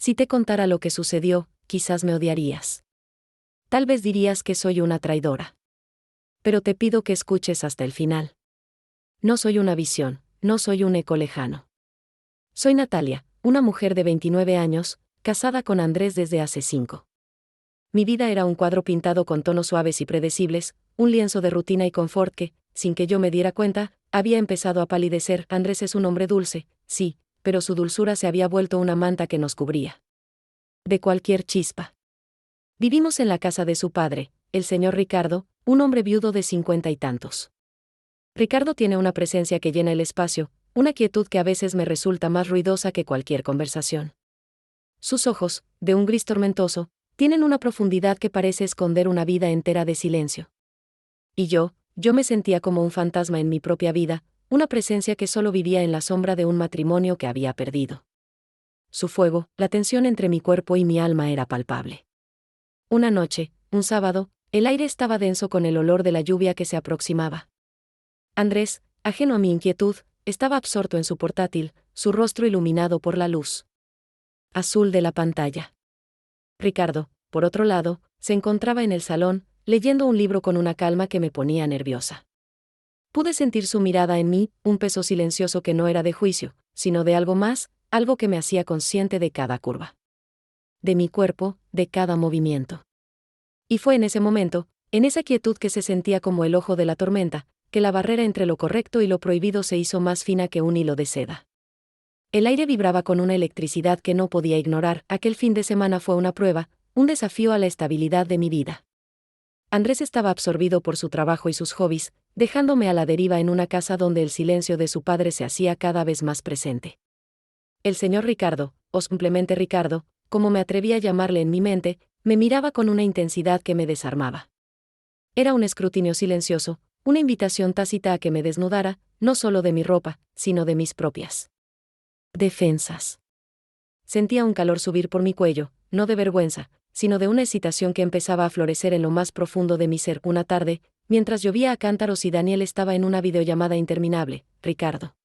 Si te contara lo que sucedió, quizás me odiarías. Tal vez dirías que soy una traidora. Pero te pido que escuches hasta el final. No soy una visión, no soy un eco lejano. Soy Natalia, una mujer de 29 años, casada con Andrés desde hace 5. Mi vida era un cuadro pintado con tonos suaves y predecibles, un lienzo de rutina y confort que, sin que yo me diera cuenta, había empezado a palidecer. Andrés es un hombre dulce, sí, pero su dulzura se había vuelto una manta que nos cubría de cualquier chispa. Vivimos en la casa de su padre, el señor Ricardo, un hombre viudo de 50 y tantos. Ricardo tiene una presencia que llena el espacio, una quietud que a veces me resulta más ruidosa que cualquier conversación. Sus ojos, de un gris tormentoso, tienen una profundidad que parece esconder una vida entera de silencio. Y yo me sentía como un fantasma en mi propia vida, una presencia que solo vivía en la sombra de un matrimonio que había perdido. Su fuego, la tensión entre mi cuerpo y mi alma era palpable. Una noche, un sábado, el aire estaba denso con el olor de la lluvia que se aproximaba. Andrés, ajeno a mi inquietud, estaba absorto en su portátil, su rostro iluminado por la luz azul de la pantalla. Ricardo, por otro lado, se encontraba en el salón, leyendo un libro con una calma que me ponía nerviosa. Pude sentir su mirada en mí, un peso silencioso que no era de juicio, sino de algo más, algo que me hacía consciente de cada curva. De mi cuerpo, de cada movimiento. Y fue en ese momento, en esa quietud que se sentía como el ojo de la tormenta, que la barrera entre lo correcto y lo prohibido se hizo más fina que un hilo de seda. El aire vibraba con una electricidad que no podía ignorar. Aquel fin de semana fue una prueba, un desafío a la estabilidad de mi vida. Andrés estaba absorbido por su trabajo y sus hobbies, dejándome a la deriva en una casa donde el silencio de su padre se hacía cada vez más presente. El señor Ricardo, o simplemente Ricardo, como me atreví a llamarle en mi mente, me miraba con una intensidad que me desarmaba. Era un escrutinio silencioso, una invitación tácita a que me desnudara, no solo de mi ropa, sino de mis propias defensas. Sentía un calor subir por mi cuello, no de vergüenza, sino de una excitación que empezaba a florecer en lo más profundo de mi ser. Una tarde, mientras llovía a cántaros y Daniel estaba en una videollamada interminable, Ricardo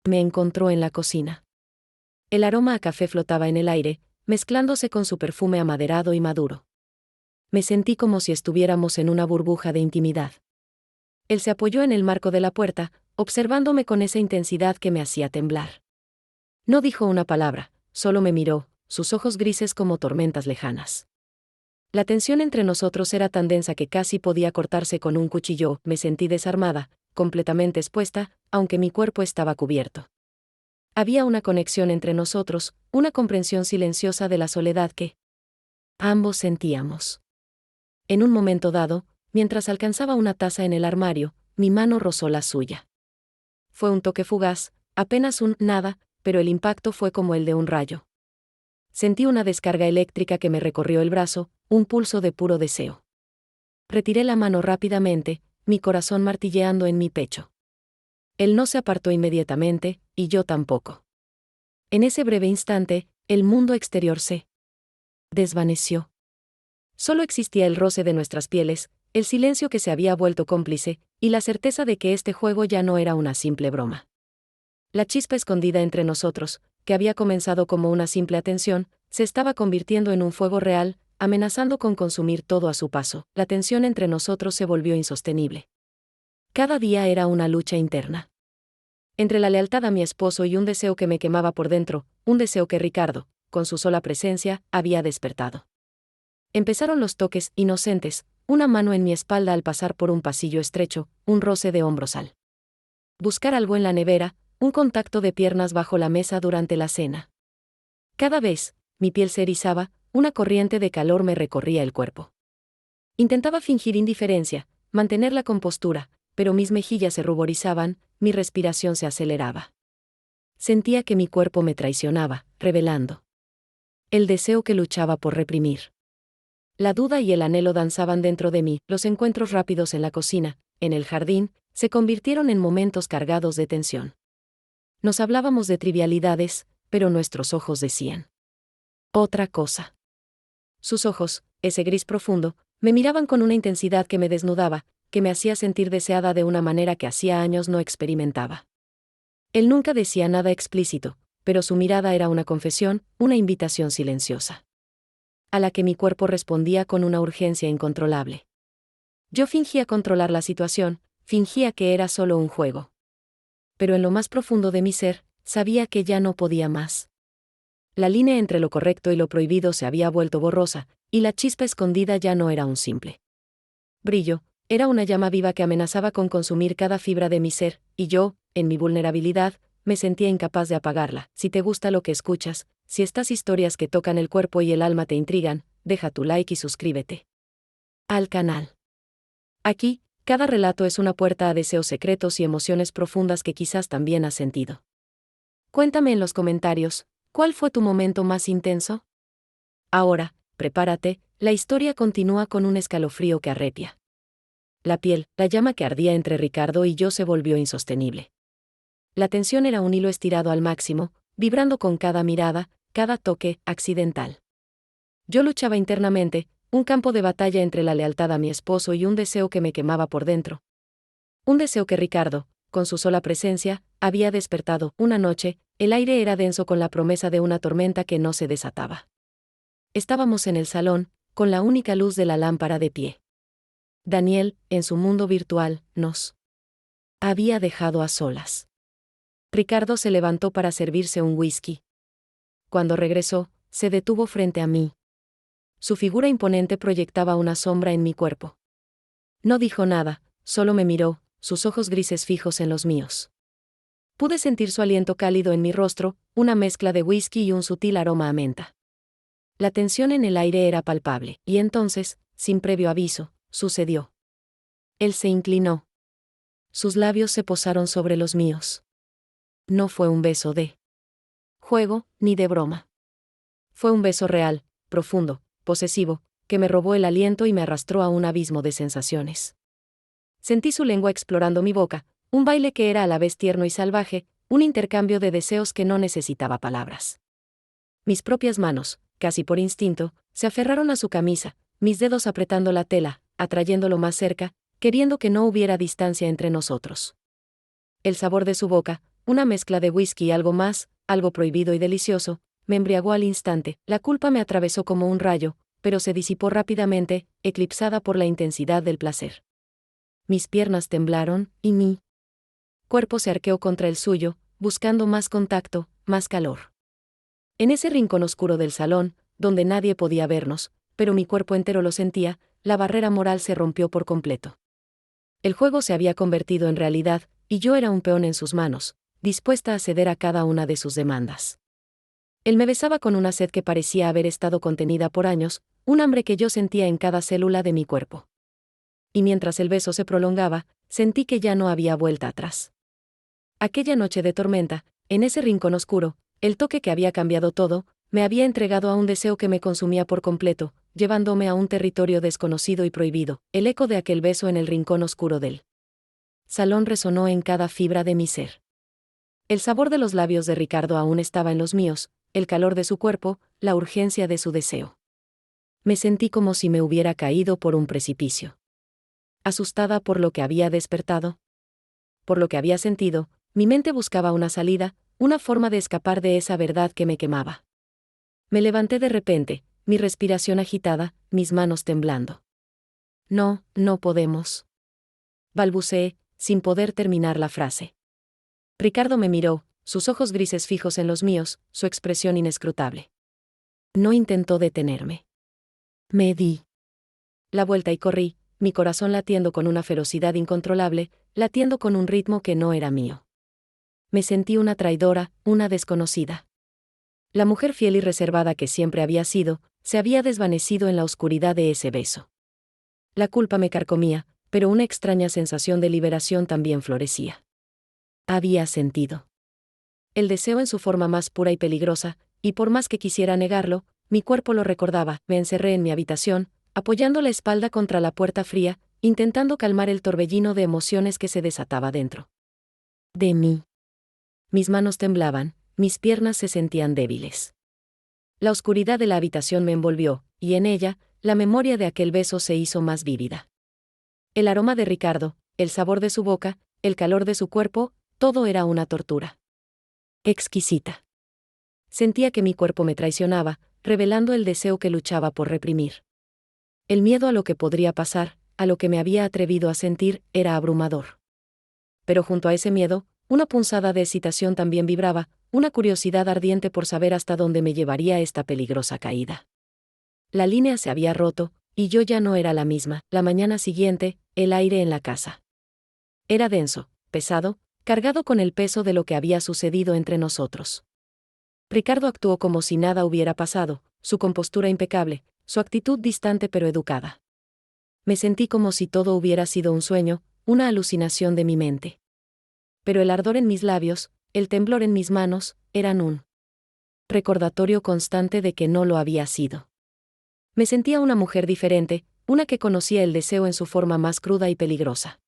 me encontró en la cocina. El aroma a café flotaba en el aire, mezclándose con su perfume amaderado y maduro. Me sentí como si estuviéramos en una burbuja de intimidad. Él se apoyó en el marco de la puerta, observándome con esa intensidad que me hacía temblar. No dijo una palabra, solo me miró, sus ojos grises como tormentas lejanas. La tensión entre nosotros era tan densa que casi podía cortarse con un cuchillo. Me sentí desarmada, completamente expuesta, aunque mi cuerpo estaba cubierto. Había una conexión entre nosotros, una comprensión silenciosa de la soledad que ambos sentíamos. En un momento dado, mientras alcanzaba una taza en el armario, mi mano rozó la suya. Fue un toque fugaz, apenas un nada, pero el impacto fue como el de un rayo. Sentí una descarga eléctrica que me recorrió el brazo, un pulso de puro deseo. Retiré la mano rápidamente, mi corazón martilleando en mi pecho. Él no se apartó inmediatamente, y yo tampoco. En ese breve instante, el mundo exterior se desvaneció. Solo existía el roce de nuestras pieles, el silencio que se había vuelto cómplice, y la certeza de que este juego ya no era una simple broma. La chispa escondida entre nosotros, que había comenzado como una simple atención, se estaba convirtiendo en un fuego real, amenazando con consumir todo a su paso. La tensión entre nosotros se volvió insostenible. Cada día era una lucha interna. Entre la lealtad a mi esposo y un deseo que me quemaba por dentro, un deseo que Ricardo, con su sola presencia, había despertado. Empezaron los toques inocentes, una mano en mi espalda al pasar por un pasillo estrecho, un roce de hombros al buscar algo en la nevera, un contacto de piernas bajo la mesa durante la cena. Cada vez, mi piel se erizaba, una corriente de calor me recorría el cuerpo. Intentaba fingir indiferencia, mantener la compostura, pero mis mejillas se ruborizaban, mi respiración se aceleraba. Sentía que mi cuerpo me traicionaba, revelando el deseo que luchaba por reprimir. La duda y el anhelo danzaban dentro de mí. Los encuentros rápidos en la cocina, en el jardín, se convirtieron en momentos cargados de tensión. Nos hablábamos de trivialidades, pero nuestros ojos decían otra cosa. Sus ojos, ese gris profundo, me miraban con una intensidad que me desnudaba, que me hacía sentir deseada de una manera que hacía años no experimentaba. Él nunca decía nada explícito, pero su mirada era una confesión, una invitación silenciosa, a la que mi cuerpo respondía con una urgencia incontrolable. Yo fingía controlar la situación, fingía que era solo un juego. Pero en lo más profundo de mi ser, sabía que ya no podía más. La línea entre lo correcto y lo prohibido se había vuelto borrosa, y la chispa escondida ya no era un simple brillo, era una llama viva que amenazaba con consumir cada fibra de mi ser, y yo, en mi vulnerabilidad, me sentía incapaz de apagarla. Si te gusta lo que escuchas, si estas historias que tocan el cuerpo y el alma te intrigan, deja tu like y suscríbete al canal. Aquí, cada relato es una puerta a deseos secretos y emociones profundas que quizás también has sentido. Cuéntame en los comentarios, ¿cuál fue tu momento más intenso? Ahora, prepárate, la historia continúa con un escalofrío que arrepia la piel. La llama que ardía entre Ricardo y yo se volvió insostenible. La tensión era un hilo estirado al máximo, vibrando con cada mirada, cada toque accidental. Yo luchaba internamente, un campo de batalla entre la lealtad a mi esposo y un deseo que me quemaba por dentro. Un deseo que Ricardo, con su sola presencia, había despertado. Una noche, el aire era denso con la promesa de una tormenta que no se desataba. Estábamos en el salón, con la única luz de la lámpara de pie. Daniel, en su mundo virtual, nos había dejado a solas. Ricardo se levantó para servirse un whisky. Cuando regresó, se detuvo frente a mí. Su figura imponente proyectaba una sombra en mi cuerpo. No dijo nada, solo me miró, sus ojos grises fijos en los míos. Pude sentir su aliento cálido en mi rostro, una mezcla de whisky y un sutil aroma a menta. La tensión en el aire era palpable, y entonces, sin previo aviso, sucedió. Él se inclinó. Sus labios se posaron sobre los míos. No fue un beso de juego, ni de broma. Fue un beso real, profundo, posesivo, que me robó el aliento y me arrastró a un abismo de sensaciones. Sentí su lengua explorando mi boca, un baile que era a la vez tierno y salvaje, un intercambio de deseos que no necesitaba palabras. Mis propias manos, casi por instinto, se aferraron a su camisa, mis dedos apretando la tela, atrayéndolo más cerca, queriendo que no hubiera distancia entre nosotros. El sabor de su boca, una mezcla de whisky y algo más, algo prohibido y delicioso, me embriagó al instante. La culpa me atravesó como un rayo, pero se disipó rápidamente, eclipsada por la intensidad del placer. Mis piernas temblaron, y mi cuerpo se arqueó contra el suyo, buscando más contacto, más calor. En ese rincón oscuro del salón, donde nadie podía vernos, pero mi cuerpo entero lo sentía, la barrera moral se rompió por completo. El juego se había convertido en realidad, y yo era un peón en sus manos, dispuesta a ceder a cada una de sus demandas. Él me besaba con una sed que parecía haber estado contenida por años, un hambre que yo sentía en cada célula de mi cuerpo. Y mientras el beso se prolongaba, sentí que ya no había vuelta atrás. Aquella noche de tormenta, en ese rincón oscuro, el toque que había cambiado todo, me había entregado a un deseo que me consumía por completo, llevándome a un territorio desconocido y prohibido. El eco de aquel beso en el rincón oscuro del salón resonó en cada fibra de mi ser. El sabor de los labios de Ricardo aún estaba en los míos, el calor de su cuerpo, la urgencia de su deseo. Me sentí como si me hubiera caído por un precipicio. Asustada por lo que había despertado, por lo que había sentido, mi mente buscaba una salida, una forma de escapar de esa verdad que me quemaba. Me levanté de repente, mi respiración agitada, mis manos temblando. No, no podemos. Balbuceé, sin poder terminar la frase. Ricardo me miró, sus ojos grises fijos en los míos, su expresión inescrutable. No intentó detenerme. Me di la vuelta y corrí, mi corazón latiendo con una ferocidad incontrolable, latiendo con un ritmo que no era mío. Me sentí una traidora, una desconocida. La mujer fiel y reservada que siempre había sido, se había desvanecido en la oscuridad de ese beso. La culpa me carcomía, pero una extraña sensación de liberación también florecía. Había sentido el deseo en su forma más pura y peligrosa, y por más que quisiera negarlo, mi cuerpo lo recordaba. Me encerré en mi habitación, apoyando la espalda contra la puerta fría, intentando calmar el torbellino de emociones que se desataba dentro de mí. Mis manos temblaban, mis piernas se sentían débiles. La oscuridad de la habitación me envolvió, y en ella, la memoria de aquel beso se hizo más vívida. El aroma de Ricardo, el sabor de su boca, el calor de su cuerpo, todo era una tortura exquisita. Sentía que mi cuerpo me traicionaba, revelando el deseo que luchaba por reprimir. El miedo a lo que podría pasar, a lo que me había atrevido a sentir, era abrumador. Pero junto a ese miedo, una punzada de excitación también vibraba, una curiosidad ardiente por saber hasta dónde me llevaría esta peligrosa caída. La línea se había roto, y yo ya no era la misma. La mañana siguiente, el aire en la casa era denso, pesado, cargado con el peso de lo que había sucedido entre nosotros. Ricardo actuó como si nada hubiera pasado, su compostura impecable, su actitud distante pero educada. Me sentí como si todo hubiera sido un sueño, una alucinación de mi mente. Pero el ardor en mis labios, el temblor en mis manos, eran un recordatorio constante de que no lo había sido. Me sentía una mujer diferente, una que conocía el deseo en su forma más cruda y peligrosa.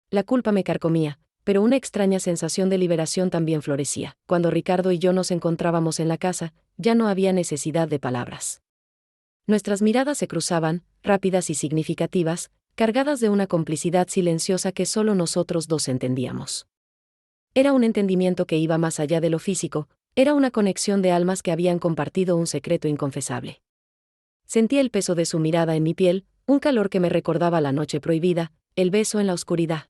La culpa me carcomía, pero una extraña sensación de liberación también florecía. Cuando Ricardo y yo nos encontrábamos en la casa, ya no había necesidad de palabras. Nuestras miradas se cruzaban, rápidas y significativas, cargadas de una complicidad silenciosa que solo nosotros dos entendíamos. Era un entendimiento que iba más allá de lo físico, era una conexión de almas que habían compartido un secreto inconfesable. Sentía el peso de su mirada en mi piel, un calor que me recordaba la noche prohibida, el beso en la oscuridad.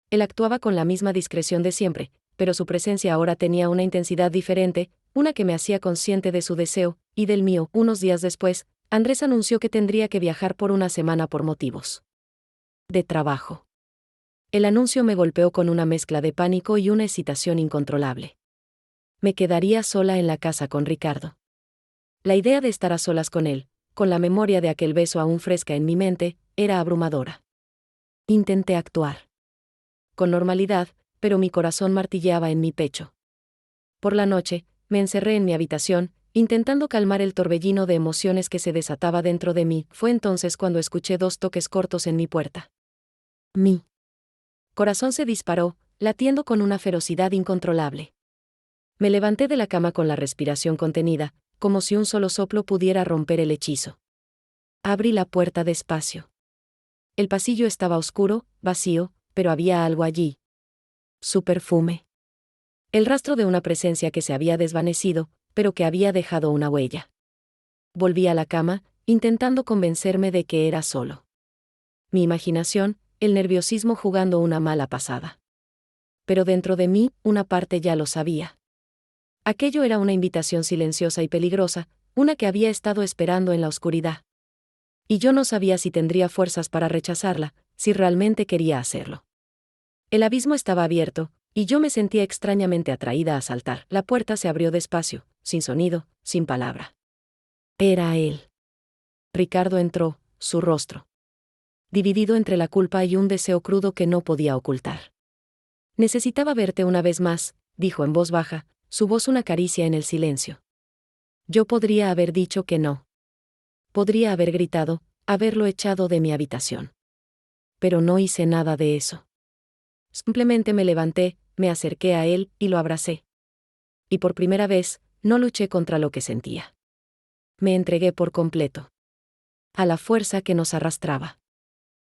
Él actuaba con la misma discreción de siempre, pero su presencia ahora tenía una intensidad diferente, una que me hacía consciente de su deseo, y del mío. Unos días después, Andrés anunció que tendría que viajar por una semana por motivos de trabajo. El anuncio me golpeó con una mezcla de pánico y una excitación incontrolable. Me quedaría sola en la casa con Ricardo. La idea de estar a solas con él, con la memoria de aquel beso aún fresca en mi mente, era abrumadora. Intenté actuar con normalidad, pero mi corazón martilleaba en mi pecho. Por la noche, me encerré en mi habitación, intentando calmar el torbellino de emociones que se desataba dentro de mí. Fue entonces cuando escuché 2 toques cortos en mi puerta. Mi corazón se disparó, latiendo con una ferocidad incontrolable. Me levanté de la cama con la respiración contenida, como si un solo soplo pudiera romper el hechizo. Abrí la puerta despacio. El pasillo estaba oscuro, vacío, pero había algo allí. Su perfume. El rastro de una presencia que se había desvanecido, pero que había dejado una huella. Volví a la cama, intentando convencerme de que era solo mi imaginación, el nerviosismo jugando una mala pasada. Pero dentro de mí, una parte ya lo sabía. Aquello era una invitación silenciosa y peligrosa, una que había estado esperando en la oscuridad. Y yo no sabía si tendría fuerzas para rechazarla, si realmente quería hacerlo. El abismo estaba abierto, y yo me sentía extrañamente atraída a saltar. La puerta se abrió despacio, sin sonido, sin palabra. Era él. Ricardo entró, su rostro dividido entre la culpa y un deseo crudo que no podía ocultar. Necesitaba verte una vez más, dijo en voz baja, su voz una caricia en el silencio. Yo podría haber dicho que no. Podría haber gritado, haberlo echado de mi habitación. Pero no hice nada de eso. Simplemente me levanté, me acerqué a él y lo abracé. Y por primera vez, no luché contra lo que sentía. Me entregué por completo a la fuerza que nos arrastraba.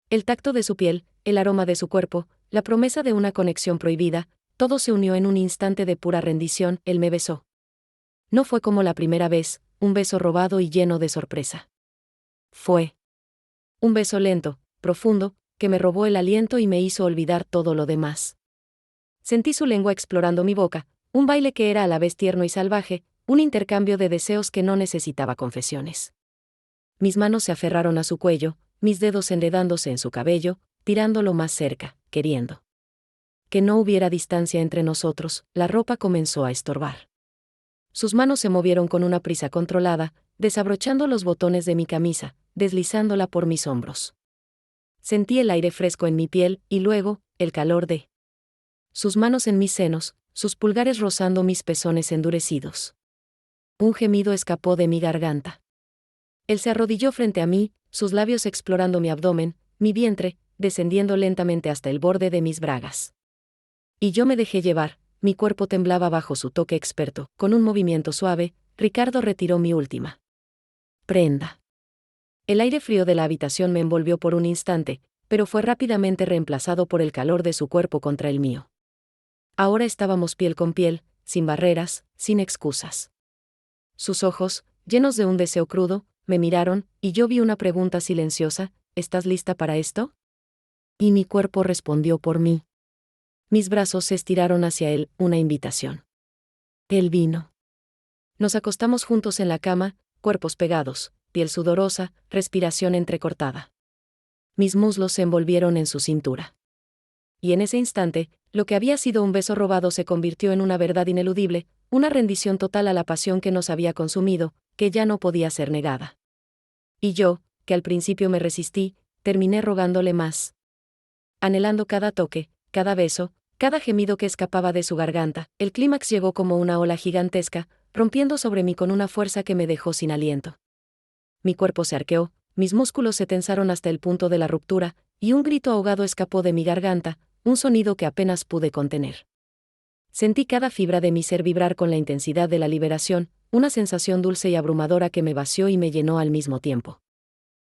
El tacto de su piel, el aroma de su cuerpo, la promesa de una conexión prohibida, todo se unió en un instante de pura rendición. Él me besó. No fue como la primera vez, un beso robado y lleno de sorpresa. Fue un beso lento, profundo, que me robó el aliento y me hizo olvidar todo lo demás. Sentí su lengua explorando mi boca, un baile que era a la vez tierno y salvaje, un intercambio de deseos que no necesitaba confesiones. Mis manos se aferraron a su cuello, mis dedos enredándose en su cabello, tirándolo más cerca, queriendo que no hubiera distancia entre nosotros. La ropa comenzó a estorbar. Sus manos se movieron con una prisa controlada, desabrochando los botones de mi camisa, deslizándola por mis hombros. Sentí el aire fresco en mi piel, y luego, el calor de sus manos en mis senos, sus pulgares rozando mis pezones endurecidos. Un gemido escapó de mi garganta. Él se arrodilló frente a mí, sus labios explorando mi abdomen, mi vientre, descendiendo lentamente hasta el borde de mis bragas. Y yo me dejé llevar, mi cuerpo temblaba bajo su toque experto. Con un movimiento suave, Ricardo retiró mi última prenda. El aire frío de la habitación me envolvió por un instante, pero fue rápidamente reemplazado por el calor de su cuerpo contra el mío. Ahora estábamos piel con piel, sin barreras, sin excusas. Sus ojos, llenos de un deseo crudo, me miraron, y yo vi una pregunta silenciosa: ¿estás lista para esto? Y mi cuerpo respondió por mí. Mis brazos se estiraron hacia él, una invitación. Él vino. Nos acostamos juntos en la cama, cuerpos pegados, piel sudorosa, respiración entrecortada. Mis muslos se envolvieron en su cintura. Y en ese instante, lo que había sido un beso robado se convirtió en una verdad ineludible, una rendición total a la pasión que nos había consumido, que ya no podía ser negada. Y yo, que al principio me resistí, terminé rogándole más. Anhelando cada toque, cada beso, cada gemido que escapaba de su garganta, el clímax llegó como una ola gigantesca, rompiendo sobre mí con una fuerza que me dejó sin aliento. Mi cuerpo se arqueó, mis músculos se tensaron hasta el punto de la ruptura, y un grito ahogado escapó de mi garganta, un sonido que apenas pude contener. Sentí cada fibra de mi ser vibrar con la intensidad de la liberación, una sensación dulce y abrumadora que me vació y me llenó al mismo tiempo.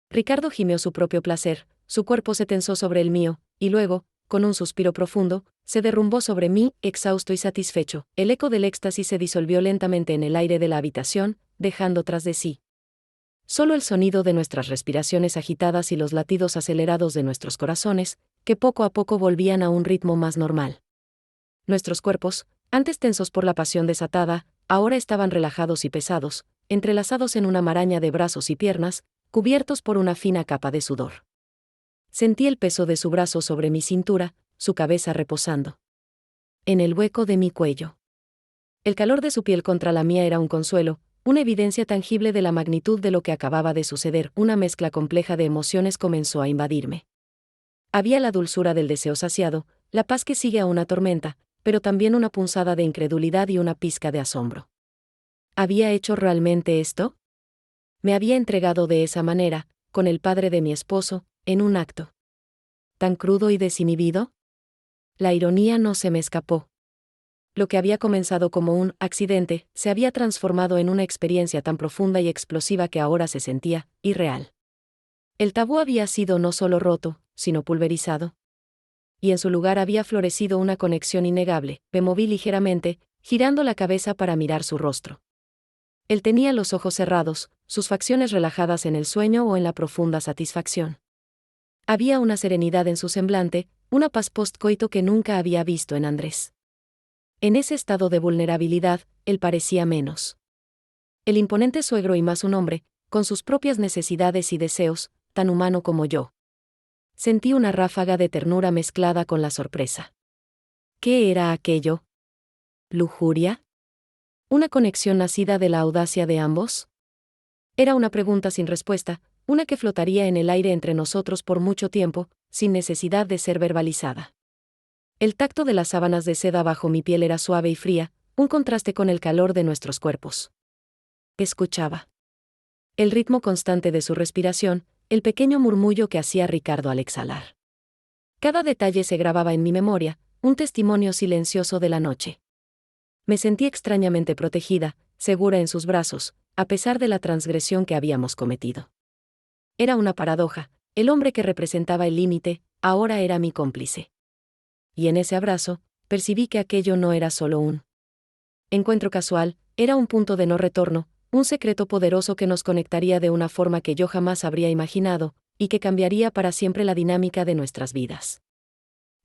Ricardo gimió su propio placer, su cuerpo se tensó sobre el mío, y luego, con un suspiro profundo, se derrumbó sobre mí, exhausto y satisfecho. El eco del éxtasis se disolvió lentamente en el aire de la habitación, dejando tras de sí solo el sonido de nuestras respiraciones agitadas y los latidos acelerados de nuestros corazones, que poco a poco volvían a un ritmo más normal. Nuestros cuerpos, antes tensos por la pasión desatada, ahora estaban relajados y pesados, entrelazados en una maraña de brazos y piernas, cubiertos por una fina capa de sudor. Sentí el peso de su brazo sobre mi cintura, su cabeza reposando en el hueco de mi cuello. El calor de su piel contra la mía era un consuelo, una evidencia tangible de la magnitud de lo que acababa de suceder. Una mezcla compleja de emociones comenzó a invadirme. Había la dulzura del deseo saciado, la paz que sigue a una tormenta, pero también una punzada de incredulidad y una pizca de asombro. ¿Había hecho realmente esto? Me había entregado de esa manera, con el padre de mi esposo, en un acto tan crudo y desinhibido. La ironía no se me escapó. Lo que había comenzado como un accidente se había transformado en una experiencia tan profunda y explosiva que ahora se sentía irreal. El tabú había sido no solo roto, sino pulverizado. Y en su lugar había florecido una conexión innegable. Me moví ligeramente, girando la cabeza para mirar su rostro. Él tenía los ojos cerrados, sus facciones relajadas en el sueño o en la profunda satisfacción. Había una serenidad en su semblante, una paz postcoito que nunca había visto en Andrés. En ese estado de vulnerabilidad, él parecía menos. El imponente suegro y más un hombre, con sus propias necesidades y deseos, tan humano como yo. Sentí una ráfaga de ternura mezclada con la sorpresa. ¿Qué era aquello? ¿Lujuria? ¿Una conexión nacida de la audacia de ambos? Era una pregunta sin respuesta, una que flotaría en el aire entre nosotros por mucho tiempo, sin necesidad de ser verbalizada. El tacto de las sábanas de seda bajo mi piel era suave y fría, un contraste con el calor de nuestros cuerpos. Escuchaba el ritmo constante de su respiración, el pequeño murmullo que hacía Ricardo al exhalar. Cada detalle se grababa en mi memoria, un testimonio silencioso de la noche. Me sentí extrañamente protegida, segura en sus brazos, a pesar de la transgresión que habíamos cometido. Era una paradoja, el hombre que representaba el límite, ahora era mi cómplice. Y en ese abrazo, percibí que aquello no era solo un encuentro casual, era un punto de no retorno, un secreto poderoso que nos conectaría de una forma que yo jamás habría imaginado, y que cambiaría para siempre la dinámica de nuestras vidas.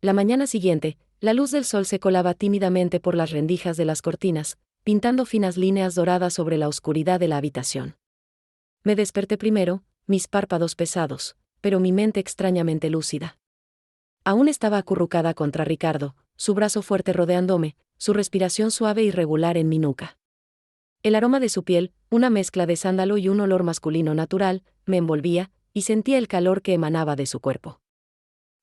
La mañana siguiente, la luz del sol se colaba tímidamente por las rendijas de las cortinas, pintando finas líneas doradas sobre la oscuridad de la habitación. Me desperté primero, mis párpados pesados, pero mi mente extrañamente lúcida. Aún estaba acurrucada contra Ricardo, su brazo fuerte rodeándome, su respiración suave y regular en mi nuca. El aroma de su piel, una mezcla de sándalo y un olor masculino natural, me envolvía, y sentía el calor que emanaba de su cuerpo.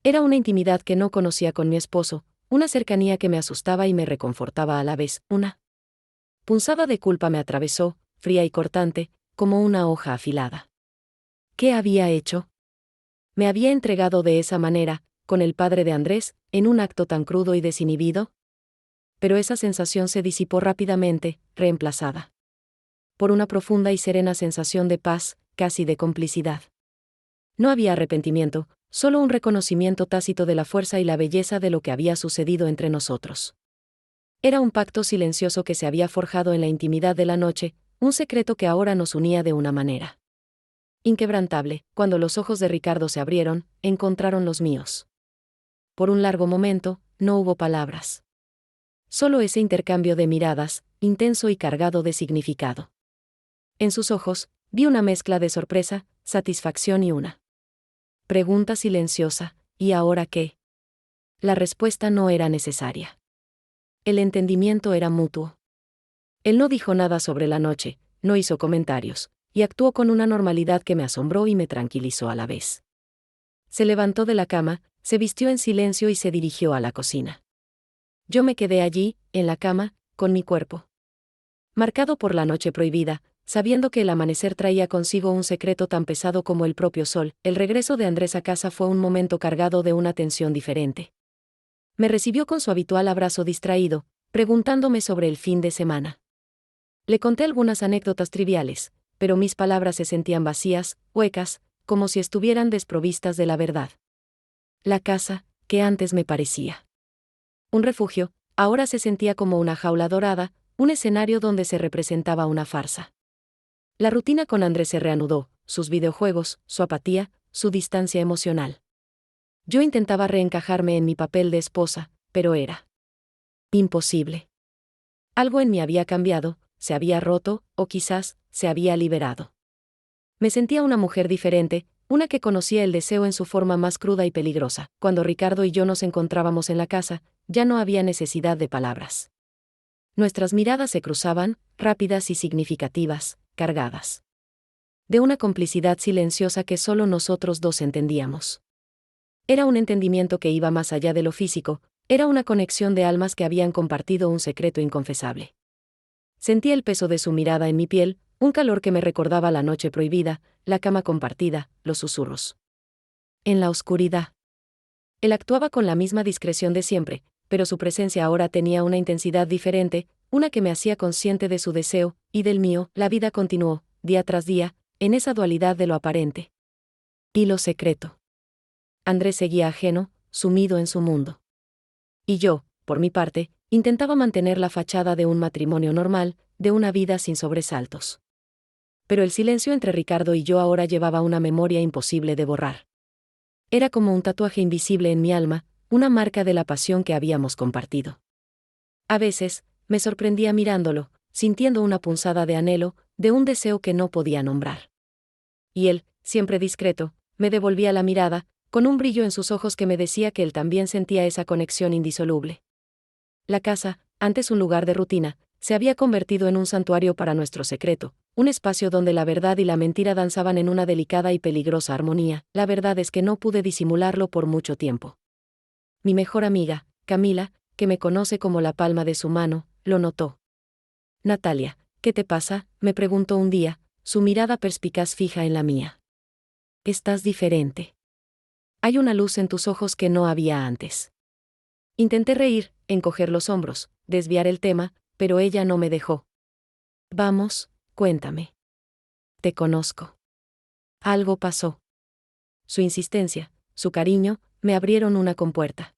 Era una intimidad que no conocía con mi esposo, una cercanía que me asustaba y me reconfortaba a la vez. Una punzada de culpa me atravesó, fría y cortante, como una hoja afilada. ¿Qué había hecho? ¿Me había entregado de esa manera, con el padre de Andrés, en un acto tan crudo y desinhibido? Pero esa sensación se disipó rápidamente, reemplazada por una profunda y serena sensación de paz, casi de complicidad. No había arrepentimiento, solo un reconocimiento tácito de la fuerza y la belleza de lo que había sucedido entre nosotros. Era un pacto silencioso que se había forjado en la intimidad de la noche, un secreto que ahora nos unía de una manera inquebrantable. Cuando los ojos de Ricardo se abrieron, encontraron los míos. Por un largo momento, no hubo palabras. Solo ese intercambio de miradas, intenso y cargado de significado. En sus ojos, vi una mezcla de sorpresa, satisfacción y una pregunta silenciosa: ¿y ahora qué? La respuesta no era necesaria. El entendimiento era mutuo. Él no dijo nada sobre la noche, no hizo comentarios, y actuó con una normalidad que me asombró y me tranquilizó a la vez. Se levantó de la cama, se vistió en silencio y se dirigió a la cocina. Yo me quedé allí, en la cama, con mi cuerpo marcado por la noche prohibida, sabiendo que el amanecer traía consigo un secreto tan pesado como el propio sol. El regreso de Andrés a casa fue un momento cargado de una tensión diferente. Me recibió con su habitual abrazo distraído, preguntándome sobre el fin de semana. Le conté algunas anécdotas triviales, pero mis palabras se sentían vacías, huecas, como si estuvieran desprovistas de la verdad. La casa, que antes me parecía un refugio, ahora se sentía como una jaula dorada, un escenario donde se representaba una farsa. La rutina con Andrés se reanudó, sus videojuegos, su apatía, su distancia emocional. Yo intentaba reencajarme en mi papel de esposa, pero era imposible. Algo en mí había cambiado, se había roto, o quizás, se había liberado. Me sentía una mujer diferente, una que conocía el deseo en su forma más cruda y peligrosa. Cuando Ricardo y yo nos encontrábamos en la casa, ya no había necesidad de palabras. Nuestras miradas se cruzaban, rápidas y significativas, cargadas de una complicidad silenciosa que solo nosotros dos entendíamos. Era un entendimiento que iba más allá de lo físico, era una conexión de almas que habían compartido un secreto inconfesable. Sentí el peso de su mirada en mi piel, un calor que me recordaba la noche prohibida, la cama compartida, los susurros en la oscuridad. Él actuaba con la misma discreción de siempre, pero su presencia ahora tenía una intensidad diferente, una que me hacía consciente de su deseo, y del mío. La vida continuó, día tras día, en esa dualidad de lo aparente y lo secreto. Andrés seguía ajeno, sumido en su mundo. Y yo, por mi parte, intentaba mantener la fachada de un matrimonio normal, de una vida sin sobresaltos. Pero el silencio entre Ricardo y yo ahora llevaba una memoria imposible de borrar. Era como un tatuaje invisible en mi alma, una marca de la pasión que habíamos compartido. A veces, me sorprendía mirándolo, sintiendo una punzada de anhelo, de un deseo que no podía nombrar. Y él, siempre discreto, me devolvía la mirada, con un brillo en sus ojos que me decía que él también sentía esa conexión indisoluble. La casa, antes un lugar de rutina, se había convertido en un santuario para nuestro secreto, un espacio donde la verdad y la mentira danzaban en una delicada y peligrosa armonía. La verdad es que no pude disimularlo por mucho tiempo. Mi mejor amiga, Camila, que me conoce como la palma de su mano, lo notó. Natalia, ¿qué te pasa?, me preguntó un día, su mirada perspicaz fija en la mía. Estás diferente. Hay una luz en tus ojos que no había antes. Intenté reír, encoger los hombros, desviar el tema, pero ella no me dejó. Vamos, cuéntame. Te conozco. Algo pasó. Su insistencia, su cariño, me abrieron una compuerta.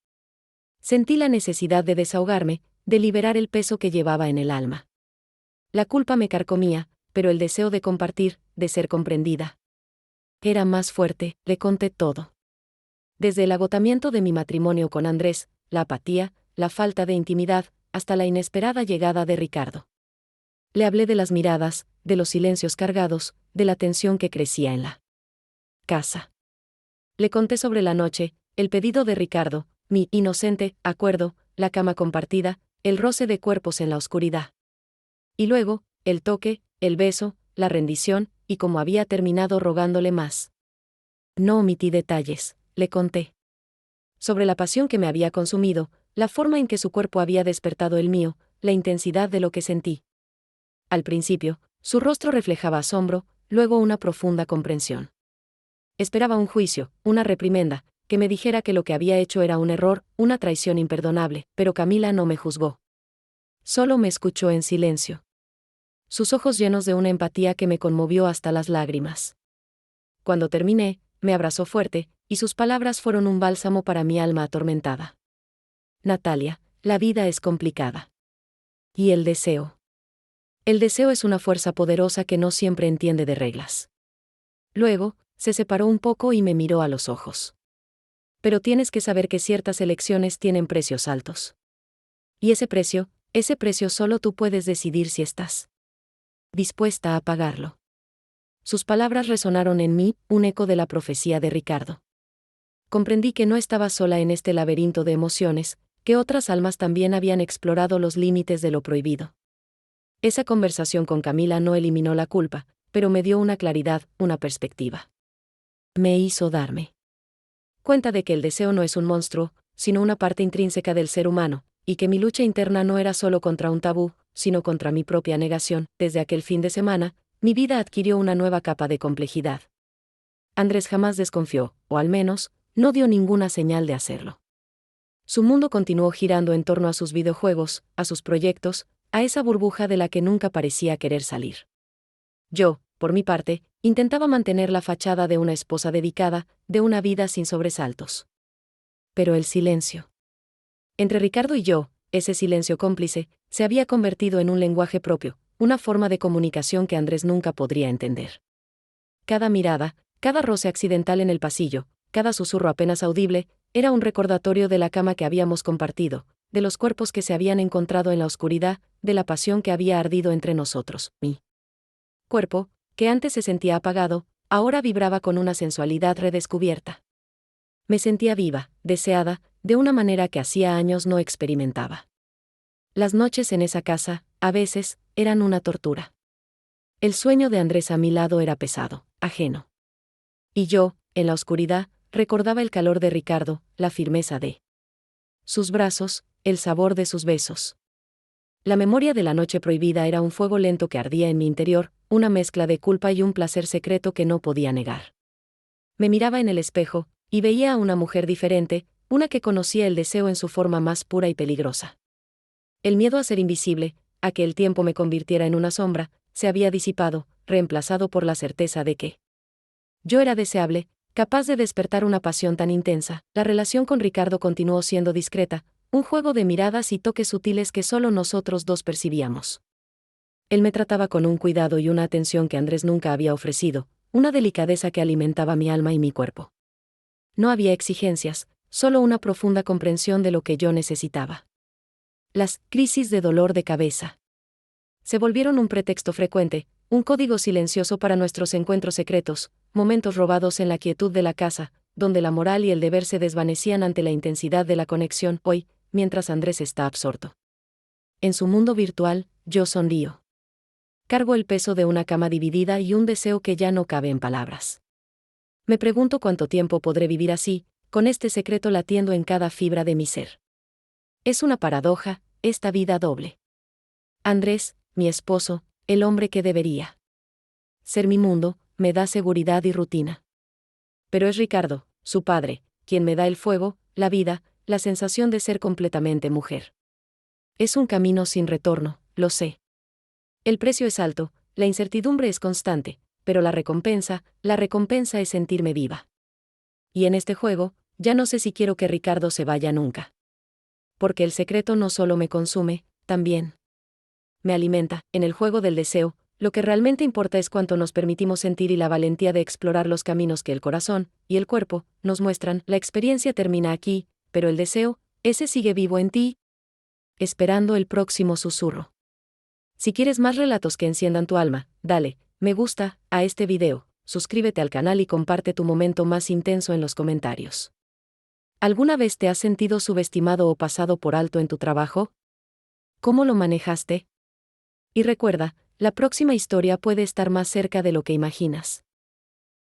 Sentí la necesidad de desahogarme, de liberar el peso que llevaba en el alma. La culpa me carcomía, pero el deseo de compartir, de ser comprendida, era más fuerte. Le conté todo. Desde el agotamiento de mi matrimonio con Andrés, la apatía, la falta de intimidad, hasta la inesperada llegada de Ricardo. Le hablé de las miradas, de los silencios cargados, de la tensión que crecía en la casa. Le conté sobre la noche, el pedido de Ricardo, mi inocente acuerdo, la cama compartida, el roce de cuerpos en la oscuridad. Y luego, el toque, el beso, la rendición, y cómo había terminado rogándole más. No omití detalles, le conté. Sobre la pasión que me había consumido, la forma en que su cuerpo había despertado el mío, la intensidad de lo que sentí. Al principio, su rostro reflejaba asombro, luego una profunda comprensión. Esperaba un juicio, una reprimenda, que me dijera que lo que había hecho era un error, una traición imperdonable, pero Camila no me juzgó. Solo me escuchó en silencio. Sus ojos llenos de una empatía que me conmovió hasta las lágrimas. Cuando terminé, me abrazó fuerte, y sus palabras fueron un bálsamo para mi alma atormentada. Natalia, la vida es complicada. Y el deseo. El deseo es una fuerza poderosa que no siempre entiende de reglas. Luego, se separó un poco y me miró a los ojos. Pero tienes que saber que ciertas elecciones tienen precios altos. Y ese precio solo tú puedes decidir si estás dispuesta a pagarlo. Sus palabras resonaron en mí, un eco de la profecía de Ricardo. Comprendí que no estaba sola en este laberinto de emociones, que otras almas también habían explorado los límites de lo prohibido. Esa conversación con Camila no eliminó la culpa, pero me dio una claridad, una perspectiva. Me hizo darme cuenta de que el deseo no es un monstruo, sino una parte intrínseca del ser humano, y que mi lucha interna no era solo contra un tabú, sino contra mi propia negación. Desde aquel fin de semana, mi vida adquirió una nueva capa de complejidad. Andrés jamás desconfió, o al menos, no dio ninguna señal de hacerlo. Su mundo continuó girando en torno a sus videojuegos, a sus proyectos, a esa burbuja de la que nunca parecía querer salir. Yo, por mi parte, intentaba mantener la fachada de una esposa dedicada, de una vida sin sobresaltos. Pero el silencio. Entre Ricardo y yo, ese silencio cómplice, se había convertido en un lenguaje propio, una forma de comunicación que Andrés nunca podría entender. Cada mirada, cada roce accidental en el pasillo, cada susurro apenas audible, era un recordatorio de la cama que habíamos compartido, de los cuerpos que se habían encontrado en la oscuridad, de la pasión que había ardido entre nosotros. Mi cuerpo, que antes se sentía apagado, ahora vibraba con una sensualidad redescubierta. Me sentía viva, deseada, de una manera que hacía años no experimentaba. Las noches en esa casa, a veces, eran una tortura. El sueño de Andrés a mi lado era pesado, ajeno. Y yo, en la oscuridad, recordaba el calor de Ricardo, la firmeza de sus brazos, el sabor de sus besos. La memoria de la noche prohibida era un fuego lento que ardía en mi interior, una mezcla de culpa y un placer secreto que no podía negar. Me miraba en el espejo, y veía a una mujer diferente, una que conocía el deseo en su forma más pura y peligrosa. El miedo a ser invisible, a que el tiempo me convirtiera en una sombra, se había disipado, reemplazado por la certeza de que yo era deseable, capaz de despertar una pasión tan intensa. La relación con Ricardo continuó siendo discreta, un juego de miradas y toques sutiles que solo nosotros dos percibíamos. Él me trataba con un cuidado y una atención que Andrés nunca había ofrecido, una delicadeza que alimentaba mi alma y mi cuerpo. No había exigencias, solo una profunda comprensión de lo que yo necesitaba. Las crisis de dolor de cabeza se volvieron un pretexto frecuente, un código silencioso para nuestros encuentros secretos, momentos robados en la quietud de la casa, donde la moral y el deber se desvanecían ante la intensidad de la conexión. Hoy, mientras Andrés está absorto en su mundo virtual, yo sonrío. Cargo el peso de una cama dividida y un deseo que ya no cabe en palabras. Me pregunto cuánto tiempo podré vivir así, con este secreto latiendo en cada fibra de mi ser. Es una paradoja, esta vida doble. Andrés, mi esposo, el hombre que debería ser mi mundo, me da seguridad y rutina. Pero es Ricardo, su padre, quien me da el fuego, la vida, la sensación de ser completamente mujer. Es un camino sin retorno, lo sé. El precio es alto, la incertidumbre es constante, pero la recompensa es sentirme viva. Y en este juego, ya no sé si quiero que Ricardo se vaya nunca. Porque el secreto no solo me consume, también me alimenta. En el juego del deseo, lo que realmente importa es cuánto nos permitimos sentir y la valentía de explorar los caminos que el corazón y el cuerpo nos muestran. La experiencia termina aquí, pero el deseo, ese sigue vivo en ti, esperando el próximo susurro. Si quieres más relatos que enciendan tu alma, dale me gusta a este video, suscríbete al canal y comparte tu momento más intenso en los comentarios. ¿Alguna vez te has sentido subestimado o pasado por alto en tu trabajo? ¿Cómo lo manejaste? Y recuerda, la próxima historia puede estar más cerca de lo que imaginas.